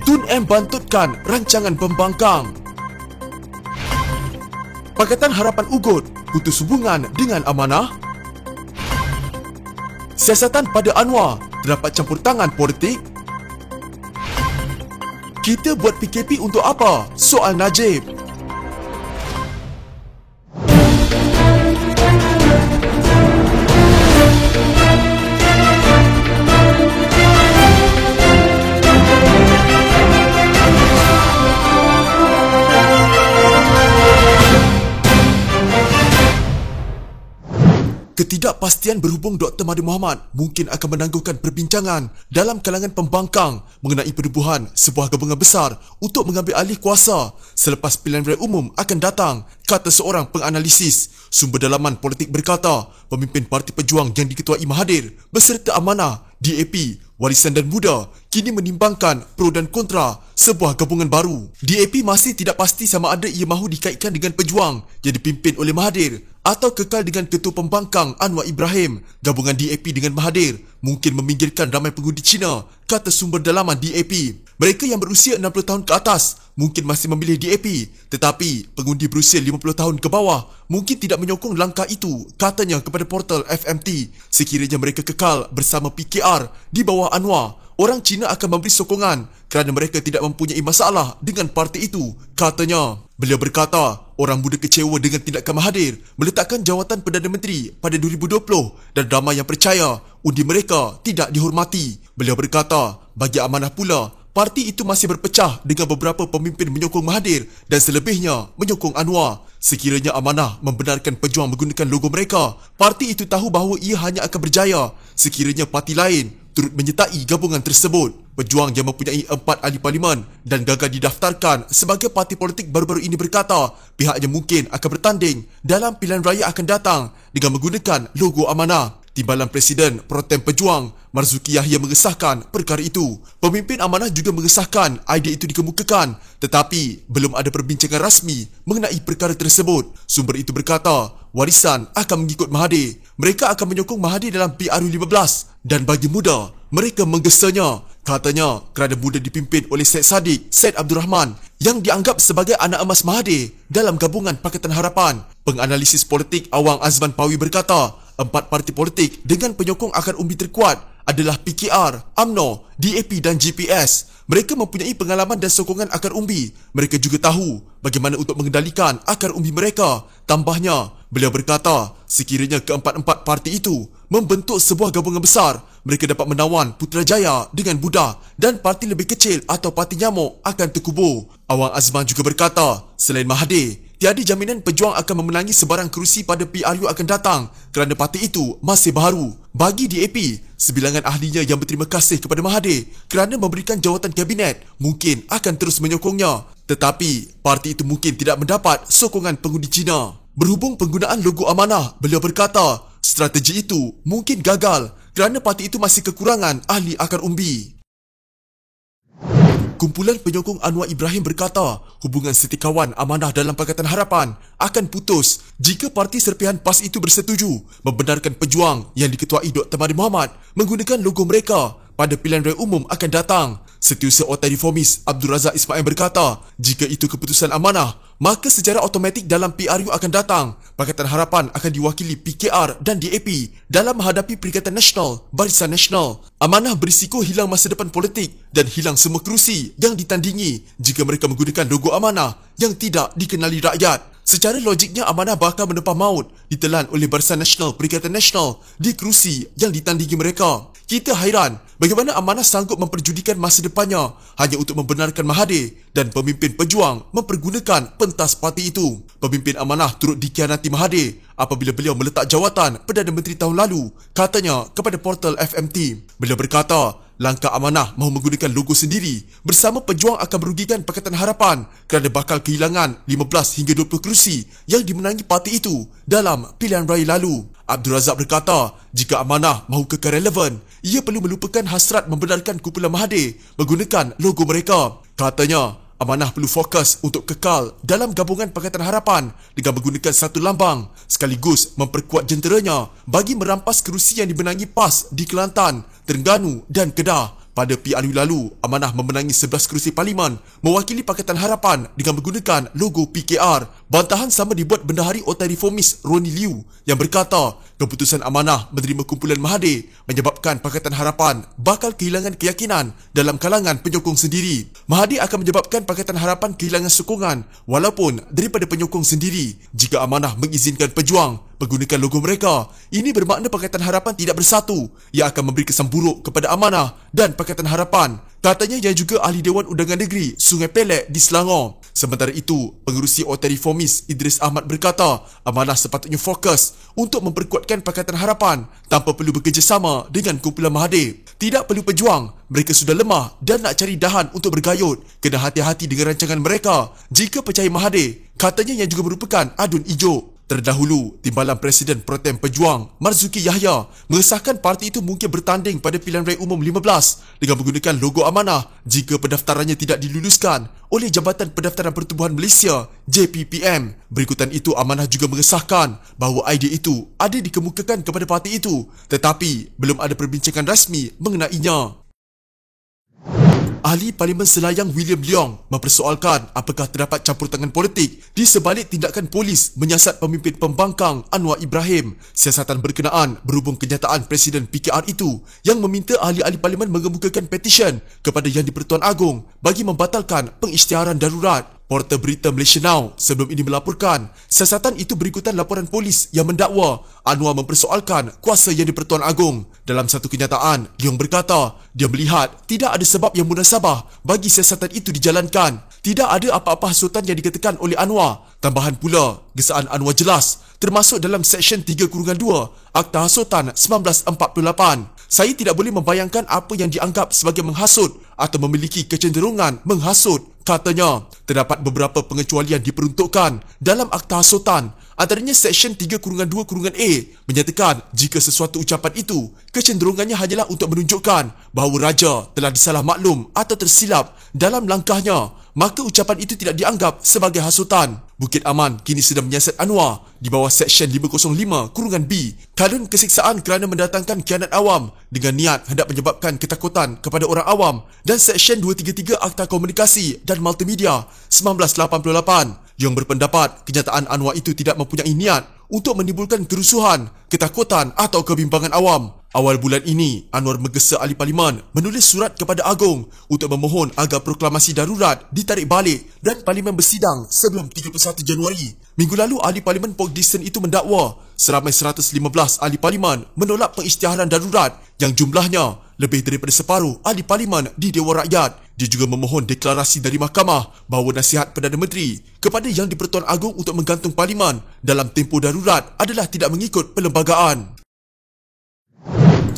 Tun M bantutkan rancangan pembangkang. Pakatan Harapan Ugut putus hubungan dengan Amanah. Siasatan pada Anwar terdapat campur tangan politik. Kita buat PKP untuk apa? Soal Najib. Ketidakpastian berhubung Dr. Mahathir Mohamad mungkin akan menangguhkan perbincangan dalam kalangan pembangkang mengenai penubuhan sebuah gabungan besar untuk mengambil alih kuasa selepas pilihan raya umum akan datang, kata seorang penganalisis. Sumber dalaman politik berkata, pemimpin Parti Pejuang yang diketuai Mahathir beserta Amanah, DAP, Warisan dan Muda kini menimbangkan pro dan kontra sebuah gabungan baru. DAP masih tidak pasti sama ada ia mahu dikaitkan dengan Pejuang yang dipimpin oleh Mahathir atau kekal dengan Ketua Pembangkang Anwar Ibrahim. Gabungan DAP dengan Mahathir mungkin meminggirkan ramai pengundi Cina, kata sumber dalaman DAP. Mereka yang berusia 60 tahun ke atas mungkin masih memilih DAP, tetapi pengundi berusia 50 tahun ke bawah mungkin tidak menyokong langkah itu, katanya kepada portal FMT. Sekiranya mereka kekal bersama PKR di bawah Anwar, orang Cina akan memberi sokongan kerana mereka tidak mempunyai masalah dengan parti itu, katanya. Beliau berkata, orang muda kecewa dengan tindakan Mahathir meletakkan jawatan Perdana Menteri pada 2020 dan ramai yang percaya undi mereka tidak dihormati. Beliau berkata, bagi Amanah pula, parti itu masih berpecah dengan beberapa pemimpin menyokong Mahathir dan selebihnya menyokong Anwar. Sekiranya Amanah membenarkan Pejuang menggunakan logo mereka, parti itu tahu bahawa ia hanya akan berjaya sekiranya parti lain turut menyertai gabungan tersebut. Pejuang yang mempunyai 4 ahli parlimen dan gagal didaftarkan sebagai parti politik baru-baru ini berkata pihaknya mungkin akan bertanding dalam pilihan raya akan datang dengan menggunakan logo Amanah. Timbalan Presiden Pro Tem Pejuang Marzuki Yahya mengesahkan perkara itu. Pemimpin Amanah juga mengesahkan idea itu dikemukakan, tetapi belum ada perbincangan rasmi mengenai perkara tersebut. Sumber itu berkata, Warisan akan mengikut Mahathir. Mereka akan menyokong Mahathir dalam PRU15 dan bagi Muda, mereka menggesanya. Katanya kerana Muda dipimpin oleh Syed Saddiq Syed Abdul Rahman yang dianggap sebagai anak emas Mahathir dalam gabungan Pakatan Harapan. Penganalisis politik Awang Azman Pawi berkata, 4 parti politik dengan penyokong akar umbi terkuat adalah PKR, UMNO, DAP dan GPS. Mereka mempunyai pengalaman dan sokongan akar umbi. Mereka juga tahu bagaimana untuk mengendalikan akar umbi mereka. Tambahnya, beliau berkata, sekiranya keempat-empat parti itu membentuk sebuah gabungan besar, mereka dapat menawan Putrajaya dengan mudah dan parti lebih kecil atau parti nyamuk akan terkubur. Awang Azman juga berkata, selain Mahathir, tiada jaminan Pejuang akan memenangi sebarang kerusi pada PRU akan datang kerana parti itu masih baru. Bagi DAP, sebilangan ahlinya yang berterima kasih kepada Mahathir kerana memberikan jawatan kabinet mungkin akan terus menyokongnya. Tetapi, parti itu mungkin tidak mendapat sokongan pengundi Cina. Berhubung penggunaan logo Amanah, beliau berkata, strategi itu mungkin gagal kerana parti itu masih kekurangan ahli akar umbi. Kumpulan penyokong Anwar Ibrahim berkata hubungan setikawan Amanah dalam Pakatan Harapan akan putus jika parti serpihan PAS itu bersetuju membenarkan Pejuang yang diketuai Dr. Mahathir Mohamad menggunakan logo mereka pada pilihan raya umum akan datang. Setiausaha Otai Reformis Abdul Razak Ismail berkata, jika itu keputusan Amanah, maka secara automatik dalam PRU akan datang, Pakatan Harapan akan diwakili PKR dan DAP dalam menghadapi Perikatan Nasional, Barisan Nasional. Amanah berisiko hilang masa depan politik dan hilang semua kerusi yang ditandingi jika mereka menggunakan logo Amanah yang tidak dikenali rakyat. Secara logiknya Amanah bakal menempah maut ditelan oleh Barisan Nasional, Perikatan Nasional di kerusi yang ditandingi mereka. Kita hairan bagaimana Amanah sanggup memperjudikan masa depannya hanya untuk membenarkan Mahathir dan pemimpin Pejuang mempergunakan pentas parti itu. Pemimpin Amanah turut dikhianati Mahathir apabila beliau meletak jawatan Perdana Menteri tahun lalu, katanya kepada portal FMT. Beliau berkata, langkah Amanah mahu menggunakan logo sendiri bersama Pejuang akan merugikan Pakatan Harapan kerana bakal kehilangan 15 hingga 20 kerusi yang dimenangi parti itu dalam pilihan raya lalu. Abdul Razak berkata, jika Amanah mahu kekal relevan, ia perlu melupakan hasrat membenarkan kumpulan Mahathir menggunakan logo mereka. Katanya, Amanah perlu fokus untuk kekal dalam gabungan Pakatan Harapan dengan menggunakan satu lambang sekaligus memperkuat jenteranya bagi merampas kerusi yang dimenangi PAS di Kelantan, Terengganu dan Kedah. Pada PRU lalu, Amanah memenangi 11 kerusi parlimen mewakili Pakatan Harapan dengan menggunakan logo PKR. Bantahan sama dibuat Bendahari Otai Reformis Roni Liu yang berkata keputusan Amanah menerima kumpulan Mahathir menyebabkan Pakatan Harapan bakal kehilangan keyakinan dalam kalangan penyokong sendiri. Mahathir akan menyebabkan Pakatan Harapan kehilangan sokongan walaupun daripada penyokong sendiri jika Amanah mengizinkan pejuang menggunakan logo mereka. Ini bermakna Pakatan Harapan tidak bersatu. Ia akan memberi kesan buruk kepada Amanah dan Pakatan Harapan. Katanya yang juga Ahli Dewan Undangan Negeri Sungai Pelek di Selangor. Sementara itu, Pengerusi Otai Reformis Idris Ahmad berkata Amanah sepatutnya fokus untuk memperkuatkan Pakatan Harapan tanpa perlu bekerjasama dengan kumpulan Mahathir. Tidak perlu pejuang, mereka sudah lemah dan nak cari dahan untuk bergayut. Kena hati-hati dengan rancangan mereka jika percaya Mahathir. Katanya yang juga merupakan adun ijuk. Terdahulu, Timbalan Presiden Pro Tem Pejuang Marzuki Yahya mengesahkan parti itu mungkin bertanding pada Pilihan Raya Umum 15 dengan menggunakan logo Amanah jika pendaftarannya tidak diluluskan oleh Jabatan Pendaftaran Pertubuhan Malaysia JPPM. Berikutan itu, Amanah juga mengesahkan bahawa idea itu ada dikemukakan kepada parti itu tetapi belum ada perbincangan rasmi mengenainya. Ahli Parlimen Selayang William Leong mempersoalkan apakah terdapat campur tangan politik di sebalik tindakan polis menyiasat pemimpin pembangkang Anwar Ibrahim. Siasatan berkenaan berhubung kenyataan Presiden PKR itu yang meminta ahli-ahli Parlimen mengemukakan petisyen kepada Yang di-Pertuan Agong bagi membatalkan pengisytiharan darurat. Portal berita Malaysia Now sebelum ini melaporkan siasatan itu berikutan laporan polis yang mendakwa Anwar mempersoalkan kuasa Yang di-Pertuan Agong. Dalam satu kenyataan, Leong berkata dia melihat tidak ada sebab yang munasabah bagi siasatan itu dijalankan. Tidak ada apa-apa hasutan yang dikatakan oleh Anwar. Tambahan pula, gesaan Anwar jelas termasuk dalam Seksyen 3-2 Akta Hasutan 1948. Saya tidak boleh membayangkan apa yang dianggap sebagai menghasut atau memiliki kecenderungan menghasut. Katanya, terdapat beberapa pengecualian diperuntukkan dalam Akta Hasutan. Antaranya Seksyen 3-2-A menyatakan jika sesuatu ucapan itu kecenderungannya hanyalah untuk menunjukkan bahawa raja telah disalah maklum atau tersilap dalam langkahnya, maka ucapan itu tidak dianggap sebagai hasutan. Bukit Aman kini sedang menyiasat Anwar di bawah Seksyen 505-B, kadun kesiksaan kerana mendatangkan kianat awam dengan niat hendak menyebabkan ketakutan kepada orang awam, dan Seksyen 233 Akta Komunikasi dan Multimedia 1988 yang berpendapat kenyataan Anwar itu tidak mempunyai niat untuk menimbulkan kerusuhan, ketakutan atau kebimbangan awam. Awal bulan ini, Anwar menggesa ahli parlimen menulis surat kepada Agong untuk memohon agar proklamasi darurat ditarik balik dan parlimen bersidang sebelum 31 Januari. Minggu lalu, ahli parlimen Port Dickson itu mendakwa seramai 115 ahli parlimen menolak pengisytiharan darurat yang jumlahnya lebih daripada separuh ahli parlimen di Dewan Rakyat. Dia juga memohon deklarasi dari mahkamah bahawa nasihat Perdana Menteri kepada Yang di-Pertuan Agong untuk menggantung parlimen dalam tempoh darurat adalah tidak mengikut perlembagaan.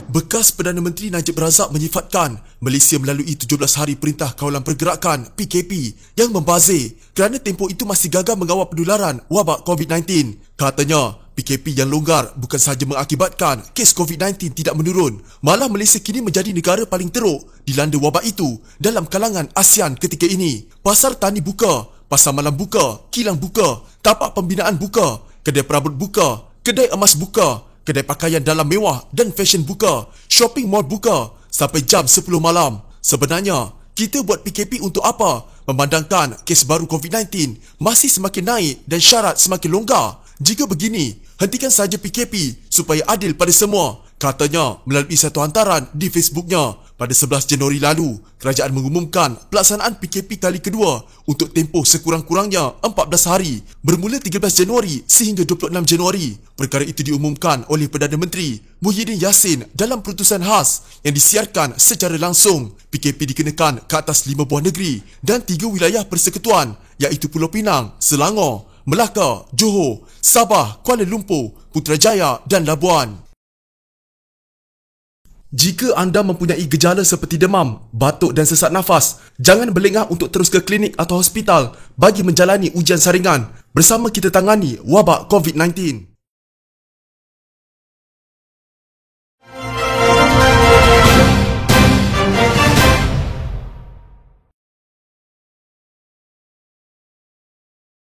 Bekas Perdana Menteri Najib Razak menyifatkan Malaysia melalui 17 hari Perintah Kawalan Pergerakan PKP yang membazir kerana tempoh itu masih gagal mengawal penularan wabak COVID-19. Katanya, PKP yang longgar bukan sahaja mengakibatkan kes COVID-19 tidak menurun, malah Malaysia kini menjadi negara paling teruk dilanda wabak itu dalam kalangan ASEAN ketika ini. Pasar tani buka, pasar malam buka, kilang buka, tapak pembinaan buka, kedai perabot buka, kedai emas buka, kedai pakaian dalam mewah dan fashion buka, shopping mall buka sampai jam 10 malam. Sebenarnya, kita buat PKP untuk apa? Memandangkan kes baru COVID-19 masih semakin naik dan syarat semakin longgar. Jika begini, hentikan saja PKP supaya adil pada semua. Katanya melalui satu hantaran di Facebooknya. Pada 11 Januari lalu, kerajaan mengumumkan pelaksanaan PKP kali kedua untuk tempoh sekurang-kurangnya 14 hari bermula 13 Januari sehingga 26 Januari. Perkara itu diumumkan oleh Perdana Menteri Muhyiddin Yassin dalam keputusan khas yang disiarkan secara langsung. PKP dikenakan ke atas 5 buah negeri dan 3 wilayah persekutuan iaitu Pulau Pinang, Selangor, Melaka, Johor, Sabah, Kuala Lumpur, Putrajaya dan Labuan. Jika anda mempunyai gejala seperti demam, batuk dan sesak nafas, jangan berlengah untuk terus ke klinik atau hospital bagi menjalani ujian saringan. Bersama kita tangani wabak COVID-19.